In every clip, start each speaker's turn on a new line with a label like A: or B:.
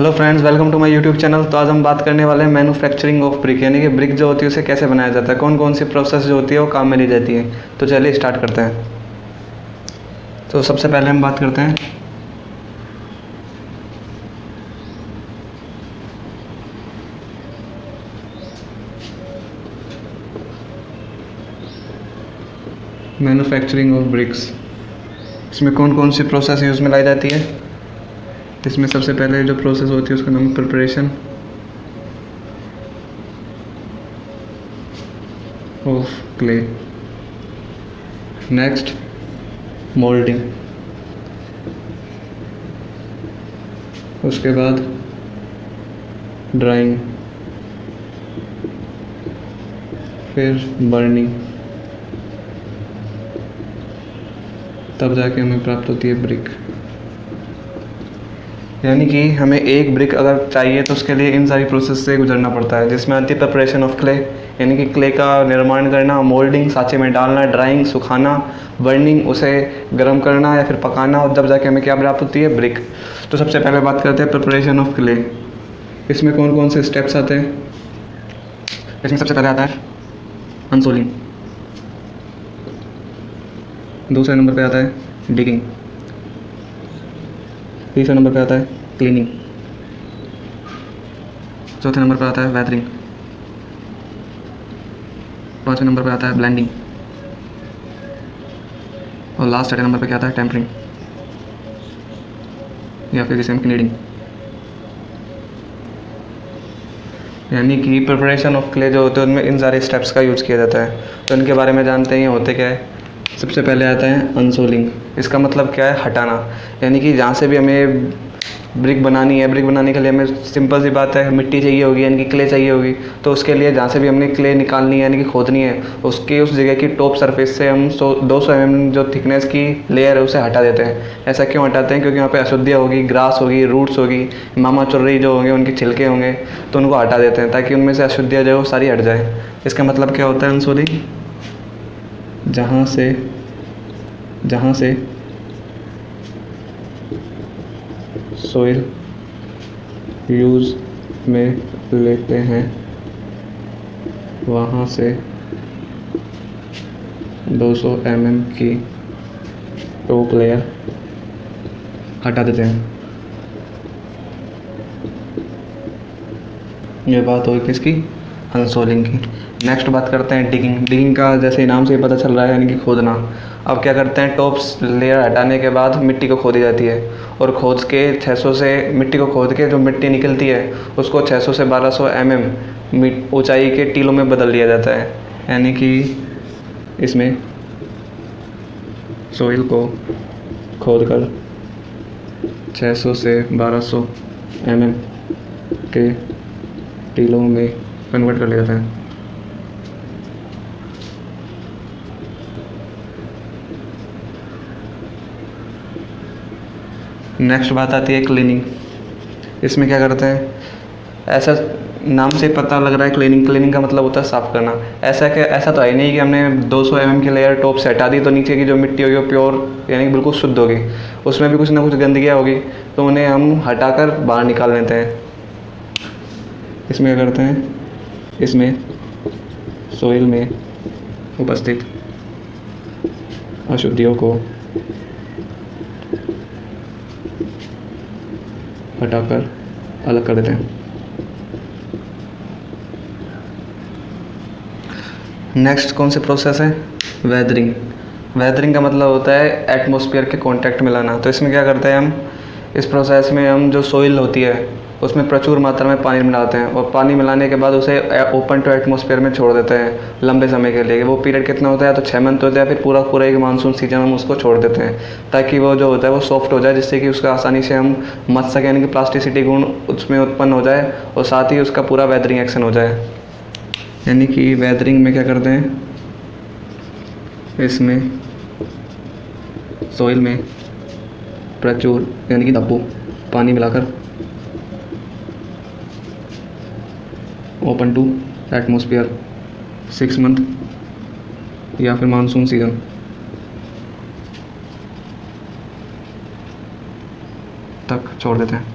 A: Hello friends, welcome to my YouTube channel. तो आज हम बात करने वाले हैं मैन्युफैक्चरिंग ऑफ ब्रिक, यानी कि ब्रिक जो होती है उसे कैसे बनाया जाता है, कौन कौन सी प्रोसेस जो होती है वो काम में ली जाती है। तो चलिए स्टार्ट करते हैं। तो सबसे पहले हम बात करते हैं मैन्युफैक्चरिंग ऑफ ब्रिक्स। इसमें कौन कौन सी प्रोसेस यूज़ में लाई जाती है। इसमें सबसे पहले जो प्रोसेस होती है उसका नाम है preparation of clay. Next moulding. उसके बाद ड्राइंग, फिर बर्निंग, तब जाके हमें प्राप्त होती है ब्रिक। यानी कि हमें एक ब्रिक अगर चाहिए तो उसके लिए इन सारी प्रोसेस से गुजरना पड़ता है, जिसमें आती है प्रिपरेशन ऑफ क्ले, यानी कि क्ले का निर्माण करना, मोल्डिंग सांचे में डालना, ड्राइंग सुखाना, बर्निंग उसे गर्म करना या फिर पकाना, और जब जाके हमें क्या प्राप्त होती है, ब्रिक। तो सबसे पहले बात करते हैं प्रिपरेशन ऑफ क्ले। इसमें कौन कौन से स्टेप्स आते हैं। इसमें सबसे पहले आता है अनसोलिंग, दूसरे नंबर पे आता है डिगिंग, तीसरे नंबर पे आता है क्लीनिंग, चौथे नंबर पर आता है वेदरिंग, पाँचवें नंबर पे आता है ब्लेंडिंग, और लास्ट छठे नंबर पे क्या आता है टेम्परिंग, या फिर जिसे हम कनीडिंग। यानी कि प्रिपरेशन ऑफ क्ले जो होते हैं उनमें इन सारे स्टेप्स का यूज़ किया जाता है। तो इनके बारे में जानते हैं, ये होते क्या है। सबसे पहले आता है अनसोलिंग। इसका मतलब क्या है, हटाना। यानी कि जहाँ से भी हमें ब्रिक बनानी है, ब्रिक बनाने के लिए हमें सिंपल सी बात है, मिट्टी चाहिए होगी, यानी कि क्ले चाहिए होगी। तो उसके लिए जहाँ से भी हमने क्ले निकालनी है, यानी कि खोदनी है, उसकी उस जगह की टॉप सरफेस से हम 200 mm जो थिकनेस की लेयर है उसे हटा देते हैं। ऐसा क्यों हटाते हैं, क्योंकि वहाँ पे अशुद्धियाँ होगी, ग्रास होगी, रूट्स होगी, मामा चुर्री जो होंगे, उनके छिलके होंगे, तो उनको हटा देते हैं ताकि उनमें से अशुद्धियाँ जो है वो सारी हट जाए। इसका मतलब क्या होता है अनसोलिंग, जहाँ से सोइल यूज़ में लेते हैं वहाँ से 200 mm की टॉप लेयर हटा देते हैं। ये बात होगी किसकी, अनसोलिंग की। नेक्स्ट बात करते हैं डिगिंग। डिगिंग का जैसे नाम से ही पता चल रहा है, यानी कि खोदना। अब क्या करते हैं, टॉप्स लेयर हटाने के बाद मिट्टी को खोदी जाती है, और खोद के 600 से मिट्टी को खोद के जो मिट्टी निकलती है उसको 600 से 1200 mm ऊंचाई के टीलों में बदल दिया जाता है। यानी कि इसमें सोइल को खोद कर 600 से 1200 mm के टीलों में कन्वर्ट कर लिया जाता है। नेक्स्ट बात आती है क्लीनिंग। इसमें क्या करते हैं, ऐसा नाम से पता लग रहा है क्लीनिंग, क्लीनिंग का मतलब होता है साफ़ करना। ऐसा तो है नहीं कि हमने 200 mm की लेयर टॉप से हटा दी तो नीचे की जो मिट्टी होगी वो प्योर यानी कि बिल्कुल शुद्ध होगी, उसमें भी कुछ ना कुछ गंदगियाँ होगी, तो उन्हें हम हटाकर बाहर निकाल लेते हैं। इसमें क्या करते हैं, इसमें सोइल में उपस्थित अशुद्धियों को हटाकर अलग कर देते हैं। नेक्स्ट कौन सी प्रोसेस है, वेदरिंग। वेदरिंग का मतलब होता है एटमॉस्फेयर के कांटेक्ट में लाना। तो इसमें क्या करते हैं हम, इस प्रोसेस में हम जो सोइल होती है उसमें प्रचुर मात्रा में पानी मिलाते हैं, और पानी मिलाने के बाद उसे ओपन टू एटमॉस्फेयर में छोड़ देते हैं लंबे समय के लिए। वो पीरियड कितना होता है, तो 6 मंथ होता है, फिर पूरा एक मानसून सीजन हम उसको छोड़ देते हैं ताकि वो जो होता है वो सॉफ्ट हो जाए, जिससे कि उसका आसानी से हम मच सकें, यानी कि प्लास्टिसिटी गुण उसमें उत्पन्न हो जाए, और साथ ही उसका पूरा वेदरिंग एक्शन हो जाए। यानी कि वेदरिंग में क्या करते हैं, इसमें सॉइल में प्रचुर यानी कि दब्बू पानी मिलाकर ओपन टू एटमॉस्फेयर 6 मंथ या फिर मानसून सीजन तक छोड़ देते हैं।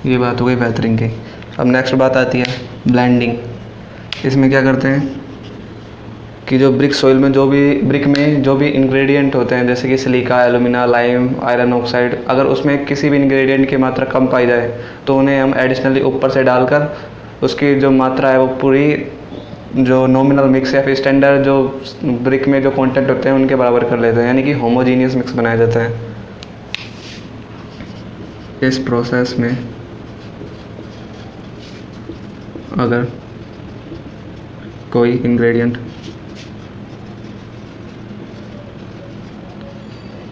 A: ये बात हो गई वेदरिंग की। अब नेक्स्ट बात आती है ब्लेंडिंग। इसमें क्या करते हैं कि जो ब्रिक सॉइल में जो भी इंग्रेडिएंट होते हैं, जैसे कि silica, alumina, lime, iron oxide, अगर उसमें किसी भी इंग्रेडिएंट की मात्रा कम पाई जाए तो उन्हें हम एडिशनली ऊपर से डालकर उसकी जो मात्रा है वो पूरी जो नॉमिनल मिक्स या फिर स्टैंडर्ड जो ब्रिक में जो कंटेंट होते हैं उनके बराबर कर लेते हैं, यानी कि होमोजीनियस मिक्स बनाया जाता है। इस प्रोसेस में अगर कोई इंग्रेडिएंट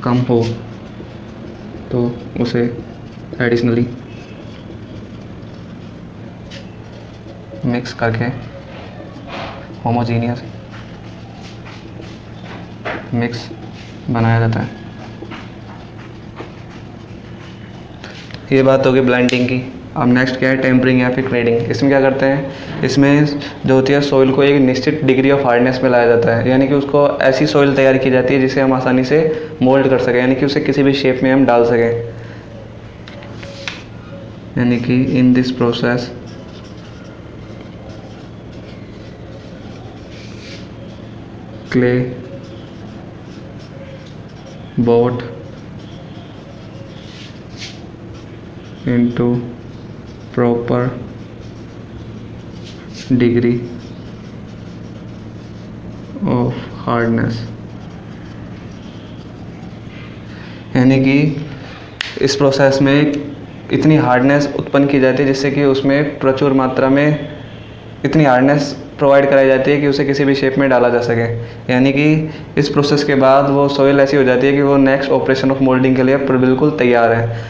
A: कम हो तो उसे एडिशनली मिक्स करके होमोजीनियस मिक्स बनाया जाता है। ये बात होगी ब्लेंडिंग की। अब नेक्स्ट क्या है टेम्परिंग या फिर क्रेडिंग। इसमें क्या करते हैं, इसमें जो होती है सॉइल को एक निश्चित डिग्री ऑफ हार्डनेस में लाया जाता है, यानी कि उसको ऐसी सॉइल तैयार की जाती है जिसे हम आसानी से मोल्ड कर सकें, यानी कि उसे किसी भी शेप में हम डाल सकें। यानी कि in this process clay brought into proper degree of hardness। यानी कि इस प्रोसेस में इतनी हार्डनेस उत्पन्न की जाती है जिससे कि उसमें प्रचुर मात्रा में इतनी हार्डनेस प्रोवाइड कराई जाती है कि उसे किसी भी शेप में डाला जा सके। यानी कि इस प्रोसेस के बाद वो सॉइल ऐसी हो जाती है कि वो नेक्स्ट ऑपरेशन ऑफ मोल्डिंग के लिए बिल्कुल तैयार है।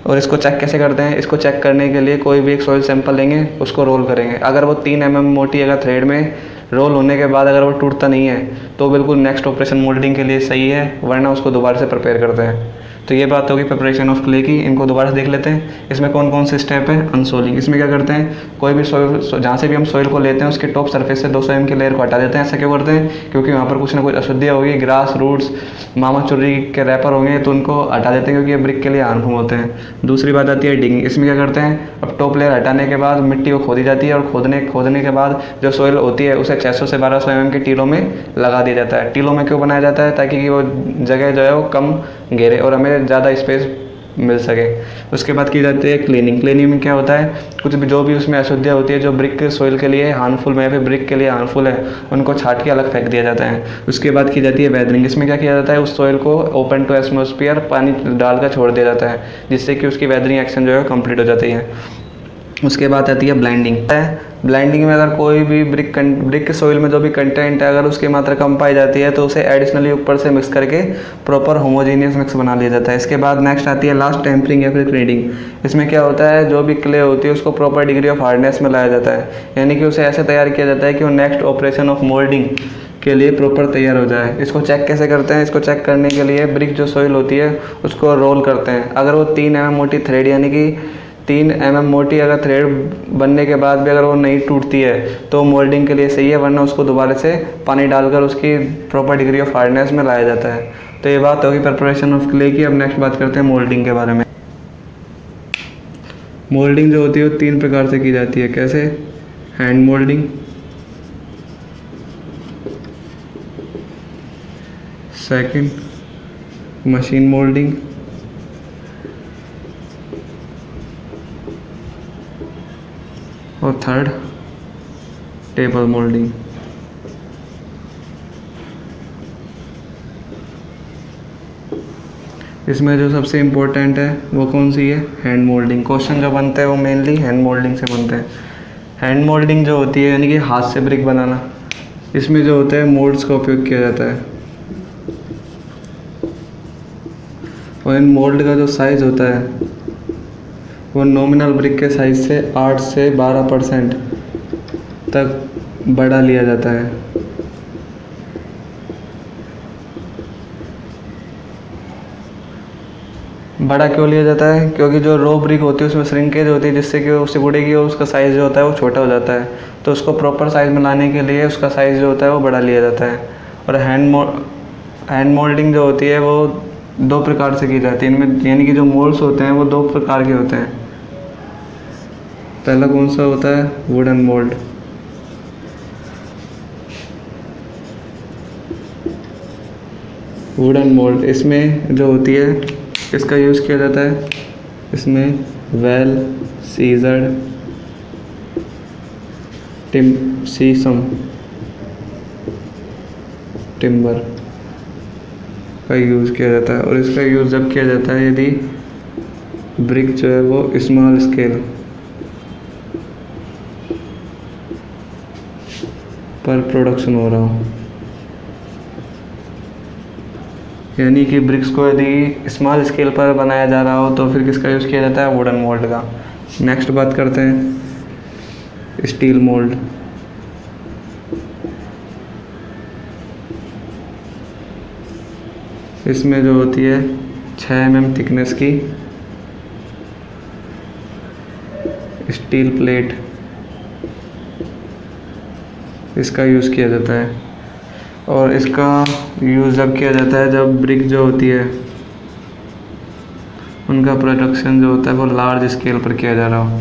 A: और इसको चेक कैसे करते हैं, इसको चेक करने के लिए कोई भी एक सॉइल सैंपल लेंगे, उसको रोल करेंगे। अगर वो 3 mm मोटी अगर थ्रेड में रोल होने के बाद अगर वो टूटता नहीं है तो बिल्कुल नेक्स्ट ऑपरेशन मोल्डिंग के लिए सही है, वरना उसको दोबारा से प्रिपेयर करते हैं। तो ये बात होगी प्रिपरेशन ऑफ क्ले की। इनको दोबारा से देख लेते हैं। इसमें कौन कौन से स्टेप है। अनसोलिंग, इसमें क्या करते हैं, कोई भी सॉइल जहाँ से भी हम सॉइल को लेते हैं उसके टॉप सरफेस से 200 mm की लेयर को हटा देते हैं। ऐसा क्यों करते हैं, क्योंकि वहाँ पर कुछ ना कुछ अशुद्धियाँ होगी, ग्रास रूट्स, मामा चुर्री के रैपर होंगे, तो उनको हटा देते हैं क्योंकि ये ब्रिक के लिए हार्मफुल होते हैं। दूसरी बात आती है डिगिंग। इसमें क्या करते हैं, अब टॉप लेयर हटाने के बाद मिट्टी को खोदी जाती है और खोदने के बाद जो सॉइल होती है उसे 600 से 1200 mm के टीलों में लगा दिया जाता है। टीलों में क्यों बनाया जाता है, ताकि वो जगह जो है वो कम घेरे और हमें ज़्यादा स्पेस मिल सके। उसके बाद की जाती है क्लीनिंग। क्लीनिंग में क्या होता है, कुछ भी जो भी उसमें अशुद्धियाँ होती है जो ब्रिक सॉइल के लिए हार्मफुल में या फिर ब्रिक के लिए हार्मफुल है, उनको छाट के अलग फेंक दिया जाता है। उसके बाद की जाती है वेदरिंग। इसमें क्या किया जाता है, उस सॉइल को ओपन टू एटमॉस्फेयर पानी डालकर छोड़ दिया जाता है, जिससे कि उसकी वेदरिंग एक्शन जो है कंप्लीट हो जाती है। उसके बाद आती है ब्लेंडिंग। ब्लेंडिंग में अगर कोई भी ब्रिक के सॉइल में जो भी कंटेंट है अगर उसकी मात्रा कम पाई जाती है तो उसे एडिशनली ऊपर से मिक्स करके प्रॉपर होमोजीनियस मिक्स बना लिया जाता है। इसके बाद नेक्स्ट आती है लास्ट टेम्परिंग या फिर क्रेडिंग। इसमें क्या होता है, जो भी क्ले होती है उसको प्रॉपर डिग्री ऑफ हार्डनेस में लाया जाता है, यानी कि उसे ऐसे तैयार किया जाता है कि वो नेक्स्ट ऑपरेशन ऑफ मोल्डिंग के लिए प्रॉपर तैयार हो जाए। इसको चेक कैसे करते हैं, इसको चेक करने के लिए ब्रिक जो सॉइल होती है उसको रोल करते हैं। अगर वो 3 mm मोटी थ्रेड यानी कि 3 mm मोटी अगर थ्रेड बनने के बाद भी अगर वो नहीं टूटती है तो मोल्डिंग के लिए सही है, वरना उसको दोबारा से पानी डालकर उसकी प्रॉपर डिग्री ऑफ हार्डनेस में लाया जाता है। तो ये बात होगी प्रिपरेशन ऑफ क्ले की। अब नेक्स्ट बात करते हैं मोल्डिंग के बारे में। मोल्डिंग जो होती है वो 3 प्रकार से की जाती है। कैसे, hand moulding, second machine moulding, और थर्ड टेबल मोल्डिंग। इसमें जो सबसे इम्पोर्टेंट है वो कौन सी है, हैंड मोल्डिंग। क्वेश्चन जो बनते हैं वो मेनली हैंड मोल्डिंग से बनते हैं। हैंड मोल्डिंग जो होती है यानी कि हाथ से ब्रिक बनाना, इसमें जो होता है मोल्ड्स का उपयोग किया जाता है और इन मोल्ड का जो साइज़ होता है वो नॉमिनल ब्रिक के साइज से 8 से 12% तक बढ़ा लिया जाता है। बड़ा क्यों लिया जाता है, क्योंकि जो रो ब्रिक होती है उसमें श्रिंकेज होती है जिससे कि वो सिकुड़ेगी और उसका साइज़ जो होता है वो छोटा हो जाता है। तो उसको प्रॉपर साइज़ में लाने के लिए उसका साइज़ जो होता है वो बड़ा लिया जाता है। और हैंड मोल्डिंग जो होती है वो 2 प्रकार से की जाती है। इनमें यानी कि जो मोल्ड्स होते हैं वो 2 प्रकार के होते हैं। पहला कौन सा होता है? Wooden mould. वुडन मोल्ड इसमें जो होती है, इसका यूज़ किया जाता है, इसमें वेल सीजर्ड सीसम टिम्बर का यूज़ किया जाता है। और इसका यूज़ जब किया जाता है यदि ब्रिक जो है वो स्मॉल स्केल पर प्रोडक्शन हो रहा हो, यानी कि ब्रिक्स को यदि स्मॉल स्केल पर बनाया जा रहा हो तो फिर किसका यूज़ किया जाता है? वुडन मोल्ड का। नेक्स्ट बात करते हैं स्टील मोल्ड। इसमें जो होती है 6 mm थिकनेस की स्टील प्लेट, इसका यूज़ किया जाता है। और इसका यूज़ जब किया जाता है जब ब्रिक जो होती है उनका प्रोडक्शन जो होता है वो लार्ज स्केल पर किया जा रहा हो।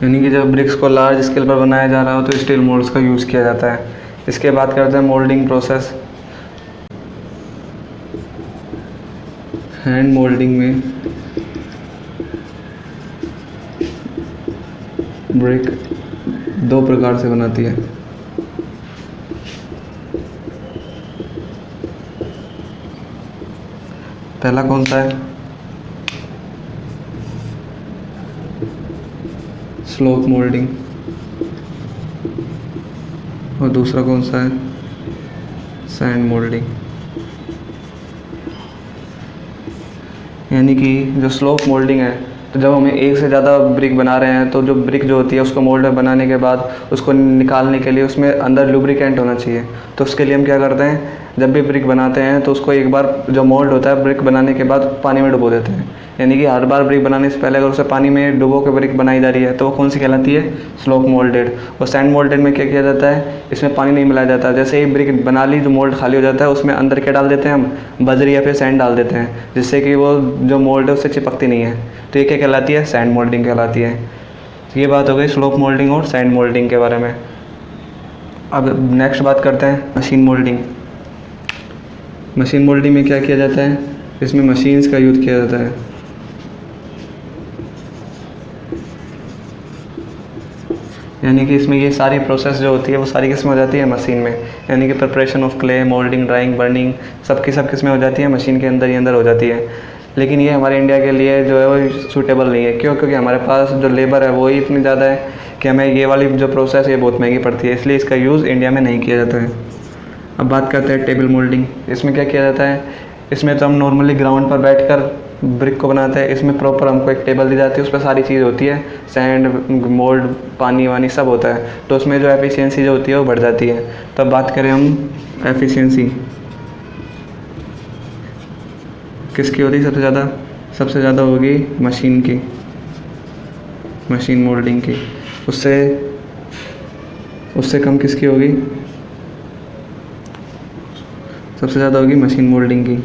A: यानी कि जब ब्रिक्स को लार्ज स्केल पर बनाया जा रहा हो तो स्टील मोल्ड्स का यूज़ किया जाता है। इसके बाद करते हैं मोल्डिंग प्रोसेस। हैंड मोल्डिंग में ब्रिक 2 प्रकार से बनाती है। पहला कौन सा है? Slope moulding. और दूसरा कौन सा है? Sand moulding. यानी कि जो स्लोप मोल्डिंग है, तो जब हमें एक से ज़्यादा ब्रिक बना रहे हैं तो जो ब्रिक जो होती है उसको मोल्ड में बनाने के बाद उसको निकालने के लिए उसमें अंदर लुब्रिकेंट होना चाहिए। तो उसके लिए हम क्या करते हैं, जब भी ब्रिक बनाते हैं तो उसको एक बार जो मोल्ड होता है ब्रिक बनाने के बाद पानी में डुबो देते हैं। यानी कि हर बार ब्रिक बनाने से पहले अगर उसे पानी में डुबो के ब्रिक बनाई जा रही है तो वो कौन सी कहलाती है? Slope moulded. और सैंड मोल्डेड में क्या किया जाता है, इसमें पानी नहीं मिलाया जाता। जैसे ही ब्रिक बना ली, जो मोल्ड खाली हो जाता है उसमें अंदर क्या डाल देते हैं हम? बजरी या फिर सैंड डाल देते हैं, जिससे कि वो जो मोल्ड है उससे चिपकती नहीं है। तो ये क्या कहलाती है? सैंड मोल्डिंग कहलाती है। ये बात हो गई स्लोप मोल्डिंग और सैंड मोल्डिंग के बारे में। अब नेक्स्ट बात करते हैं मशीन मोल्डिंग। मशीन मोल्डिंग में क्या किया जाता है? इसमें मशीन्स का यूज़ किया जाता है। यानी कि इसमें ये सारी प्रोसेस जो होती है वो सारी किस्में हो जाती है मशीन में। यानी कि preparation of clay, moulding, drawing, burning, सब किस्में हो जाती है मशीन के अंदर ही अंदर हो जाती है। लेकिन ये हमारे इंडिया के लिए जो है वो सूटेबल नहीं है। क्यों? क्योंकि हमारे पास जो लेबर है वो ही इतनी ज़्यादा है कि हमें ये वाली जो प्रोसेस है ये बहुत महंगी पड़ती है, इसलिए इसका यूज़ इंडिया में नहीं किया जाता है। अब बात करते हैं टेबल मोल्डिंग। इसमें क्या किया जाता है? इसमें तो हम नॉर्मली ग्राउंड पर बैठकर ब्रिक को बनाते हैं। इसमें प्रॉपर हमको एक टेबल दी जाती है, उस पर सारी चीज़ होती है, सैंड, मोल्ड, पानी वानी सब होता है। तो उसमें जो एफिशिएंसी जो होती है वो बढ़ जाती है। तब बात करें हम एफिशिएंसी किसकी होती है सबसे ज़्यादा? सबसे ज़्यादा होगी मशीन की, मशीन मोल्डिंग की। उससे कम किसकी होगी? सबसे ज़्यादा होगी मशीन मोल्डिंग की।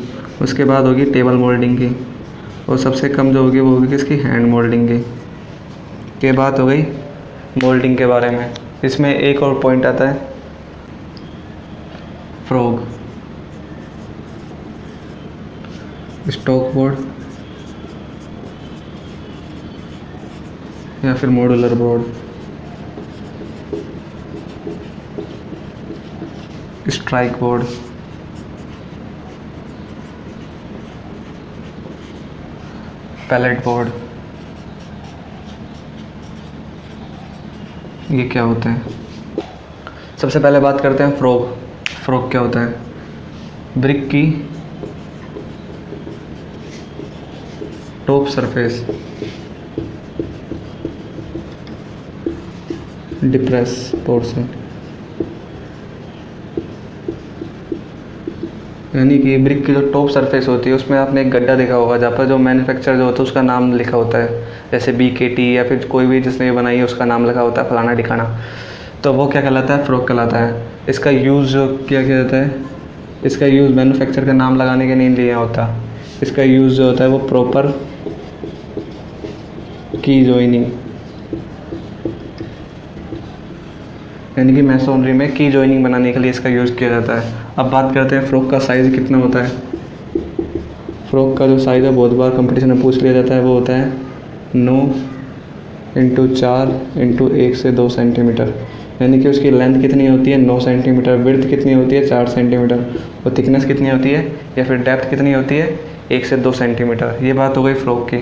A: उसके बाद होगी टेबल मोल्डिंग की। और सबसे कम जो होगी वो होगी किसकी? हैंड मोल्डिंग की। ये बात हो गई मोल्डिंग के बारे में। इसमें एक और पॉइंट आता है फ्रॉग, स्टॉक बोर्ड या फिर modular board, strike board, pallet board. ये क्या होता है? सबसे पहले बात करते हैं फ्रॉग। फ्रॉग क्या होता है? ब्रिक की टॉप सरफेस डिप्रेस पोर्शन, यानी कि ब्रिक की जो टॉप सरफेस होती है उसमें आपने एक गड्ढा देखा होगा जहाँ पर जो मैन्युफैक्चर जो होता है उसका नाम लिखा होता है, जैसे BKT या फिर कोई भी जिसने बनाई है उसका नाम लिखा होता है फलाना ठिकाना। तो वो क्या कहलाता है? फ्रॉग कहलाता है। इसका यूज़ जो किया जाता है इसका यूज़ मैन्युफैक्चर का नाम लगाने के नहीं लिए होता। इसका यूज़ जो होता है वो प्रॉपर की जॉइनिंग, यानी कि मैसोनरी में की जॉइनिंग बनाने के लिए इसका यूज़ किया जाता है। अब बात करते हैं फ्रॉक का साइज़ कितना होता है। फ्रॉक का जो साइज़ है बहुत बार कंपटीशन में पूछ लिया जाता है, वो होता है 9x4x1 से 2 सेंटीमीटर, यानी कि उसकी लेंथ कितनी होती है 9 सेंटीमीटर, विड्थ कितनी होती है 4 सेंटीमीटर, और थिकनेस कितनी होती है या फिर डेप्थ कितनी होती है 1 से 2 सेंटीमीटर। ये बात हो गई फ्रॉक की।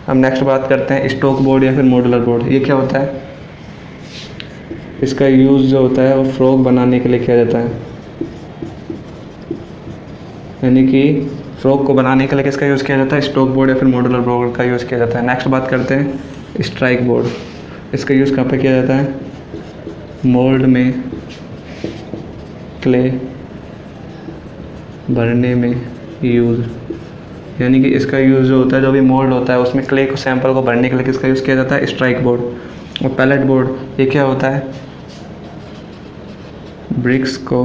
A: अब नेक्स्ट बात करते हैं स्टॉक बोर्ड या फिर मॉड्यूलर बोर्ड। ये क्या होता है? इसका यूज़ जो होता है वो फ्रॉक बनाने के लिए किया जाता है, यानी कि फ्रॉक को बनाने के लिए किसका यूज़ किया जाता है? स्टॉक बोर्ड या फिर मॉड्यूलर बोर्ड का यूज़ किया जाता है। नेक्स्ट बात करते हैं स्ट्राइक बोर्ड। इसका यूज़ कहाँ पे किया जाता है? मोल्ड में क्ले भरने में यूज़, यानी कि इसका यूज़ जो होता है, जो भी मोल्ड होता है उसमें क्ले को सैंपल को भरने के लिए किसका यूज़ किया जाता है? Strike board. और पैलेट बोर्ड, ये क्या होता है? ब्रिक्स को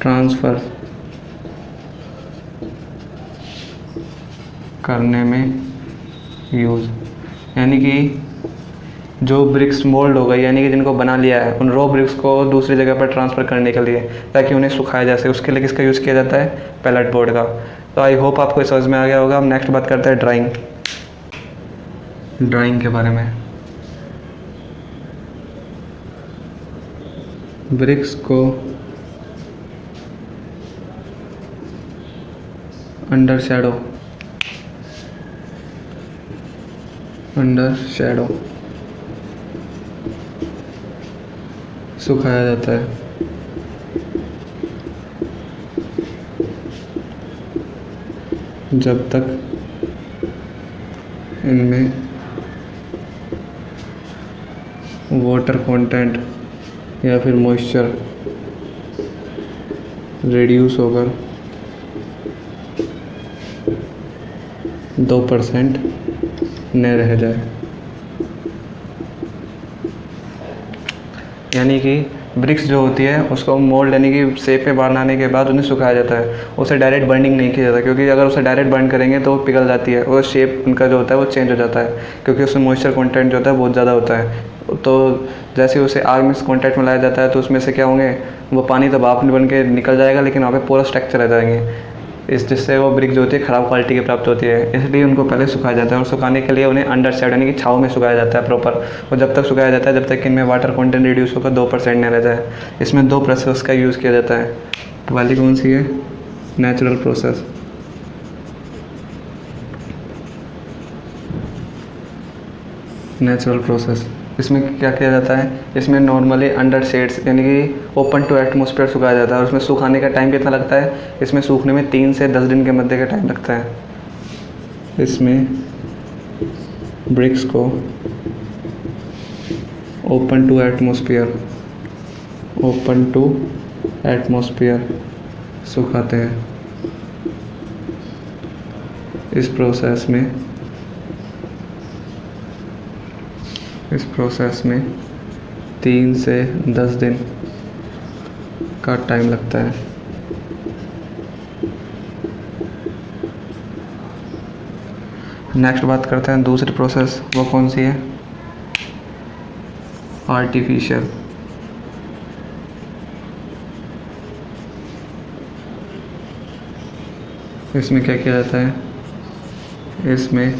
A: ट्रांसफ़र करने में यूज़, यानी कि जो ब्रिक्स मोल्ड हो गई, यानी कि जिनको बना लिया है, उन रॉ ब्रिक्स को दूसरी जगह पर ट्रांसफ़र करने के लिए, ताकि उन्हें सुखाया जा सके, उसके लिए किसका यूज़ किया जाता है? पैलेट बोर्ड का। तो आई होप आपको समझ में आ गया होगा। हम नेक्स्ट बात करते हैं ड्राइंग के बारे में। ब्रिक्स को अंडर शैडो सुखाया जाता है, जब तक इनमें वाटर कंटेंट या फिर मॉइस्चर रिड्यूस होकर 2% न रह जाए, यानी कि ब्रिक्स जो होती है उसको मोल्ड यानी कि शेप में बनाने के बाद उन्हें सुखाया जाता है। उसे डायरेक्ट बर्निंग नहीं किया जाता, क्योंकि अगर उसे डायरेक्ट बर्न करेंगे तो वो पिघल जाती है और शेप उनका जो होता है वो चेंज हो जाता है, क्योंकि उसमें मॉइस्चर कंटेंट जो होता है बहुत ज़्यादा होता है। तो जैसे उसे आग में कॉन्टैक्ट में लाया जाता है तो उसमें से क्या होंगे, वो पानी तो भाप बन के निकल जाएगा, लेकिन वहाँ पे पूरा स्ट्रक्चर रह जाएंगे, जिससे वो ब्रिक जो होती है ख़राब क्वालिटी की प्राप्त होती है। इसलिए उनको पहले सुखाया जाता है, और सुखाने के लिए उन्हें अंडर साइड यानी कि छाँव में सुखाया जाता है प्रॉपर। और जब तक सुखाया जाता है जब तक इनमें वाटर कंटेंट रिड्यूस होकर 2% न रह जाए। इसमें 2 प्रोसेस का यूज़ किया जाता है। पहली कौन सी है? Natural process. इसमें क्या किया जाता है? इसमें नॉर्मली अंडर शेड्स यानी कि ओपन टू एटमॉस्फेयर सुखाया जाता है, और उसमें सुखाने का टाइम कितना लगता है? इसमें सूखने में 3 से 10 दिन के मध्य का टाइम लगता है। इसमें ब्रिक्स को ओपन टू एटमॉस्फेयर सुखाते हैं। इस प्रोसेस में 3 से 10 दिन का टाइम लगता है। नेक्स्ट बात करते हैं दूसरी प्रोसेस, वो कौन सी है? आर्टिफिशियल। इसमें क्या किया जाता है? इसमें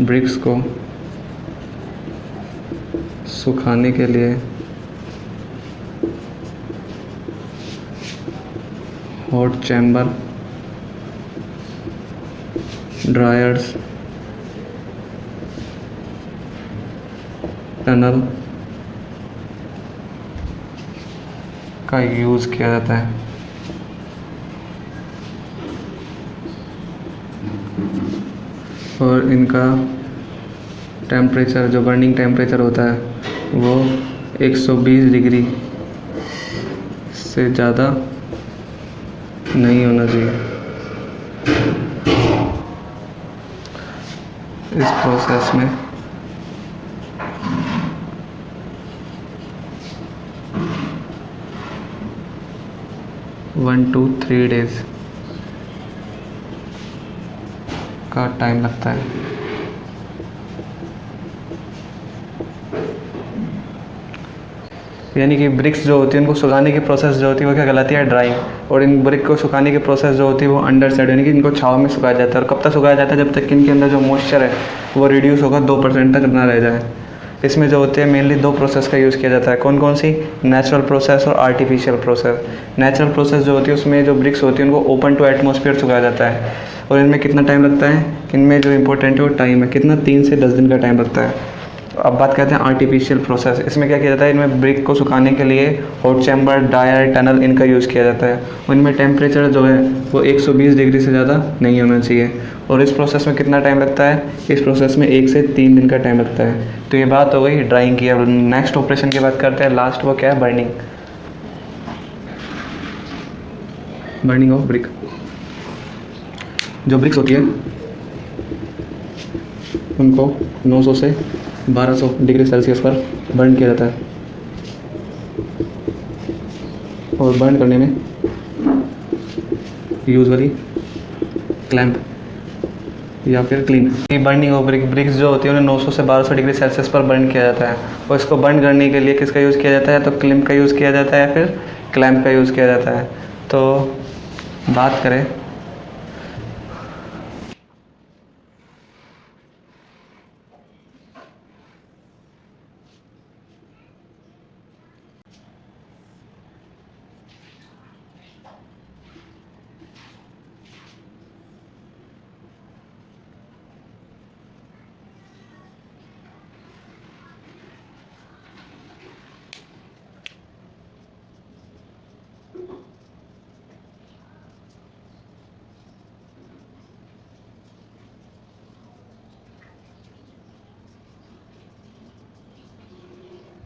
A: ब्रिक्स को सुखाने के लिए हॉट चैम्बर, ड्रायर्स, टनल का यूज़ किया जाता है। और इनका टेम्परेचर, जो बर्निंग टेम्परेचर होता है, वो 120 डिग्री से ज़्यादा नहीं होना चाहिए। इस प्रोसेस में 1 to 3 डेज़ का टाइम लगता है। यानी कि ब्रिक्स जो होती है उनको सुखाने की प्रोसेस जो होती है वो क्या कहलाती है, ड्राइंग। और इन ब्रिक को सुखाने की प्रोसेस जो होती है वो अंडर साइड, यानी कि इनको छाँव में सुखाया जाता है। और कब तक सुखाया जाता है, जब तक कि इनके अंदर जो मॉइस्चर है वो रिड्यूस होगा 2% तक ना रह जाए। इसमें जो होते हैं मेनली 2 प्रोसेस का यूज़ किया जाता है। कौन कौन सी? नेचुरल प्रोसेस और आर्टिफिशियल प्रोसेस। नेचुरल प्रोसेस जो होती है उसमें जो ब्रिक्स होती है उनको ओपन टू एटमॉस्फेयर सुखाया जाता है। और इनमें कितना टाइम लगता है? इनमें जो इंपॉर्टेंट है वो टाइम है, कितना, 3 से 10 दिन का टाइम लगता है। अब बात करते हैं आर्टिफिशियल प्रोसेस। इसमें क्या किया जाता है, इनमें ब्रिक को सुखाने के लिए हॉट चैम्बर, ड्रायर, टनल इनका यूज़ किया जाता है। और इनमें टेम्परेचर जो है वो 120 डिग्री से ज़्यादा नहीं होना चाहिए। और इस प्रोसेस में कितना टाइम लगता है? इस प्रोसेस में 1 से 3 दिन का टाइम लगता है। तो ये बात हो गई ड्राइंग की। अब नेक्स्ट ऑपरेशन की बात करते हैं, लास्ट वो क्या है, बर्निंग। Burning of brick. जो ब्रिक्स होती है उनको 900 से 1200 डिग्री सेल्सियस पर बर्न किया जाता है। और बर्न करने में यूजुअली क्लैंप या फिर क्लीन। बर्निंग ऑफ ब्रिक्स जो होती है उन्हें 900 से 1200 डिग्री सेल्सियस पर बर्न किया जाता है। और इसको बर्न करने के लिए किसका यूज़ किया जाता है? तो क्लैंप का यूज़ किया जाता है या फिर क्लैंप का यूज़ किया जाता है। तो बात करें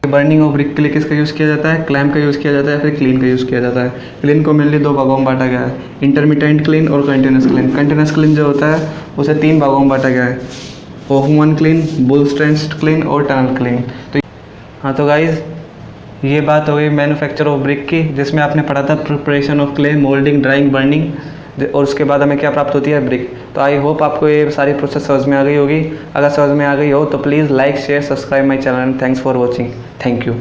A: बर्निंग ऑफ ब्रिक के लिए किसका यूज़ किया जाता है? क्लैंप का यूज़ किया जाता है, फिर क्लीन का यूज़ किया जाता है। क्लीन को मेनली 2 भागों में बांटा गया है, इंटरमिटेंट क्लीन और कंटिन्यूस क्लीन। कंटिन्यूस क्लीन जो होता है उसे 3 भागों में बांटा गया है, होफमैन क्लीन, बुल स्ट्रेंच क्लीन और टनल क्लीन। तो हाँ, तो गाइज ये बात हो गई मैन्युफैक्चर ऑफ ब्रिक की, जिसमें आपने पढ़ा था preparation of clay, moulding, drawing, burning, और उसके बाद हमें क्या प्राप्त होती है? ब्रिक। तो आई होप आपको ये सारी प्रोसेस समझ में आ गई होगी। अगर समझ में आ गई हो तो please like, share, subscribe my channel. Thanks for watching. Thank you.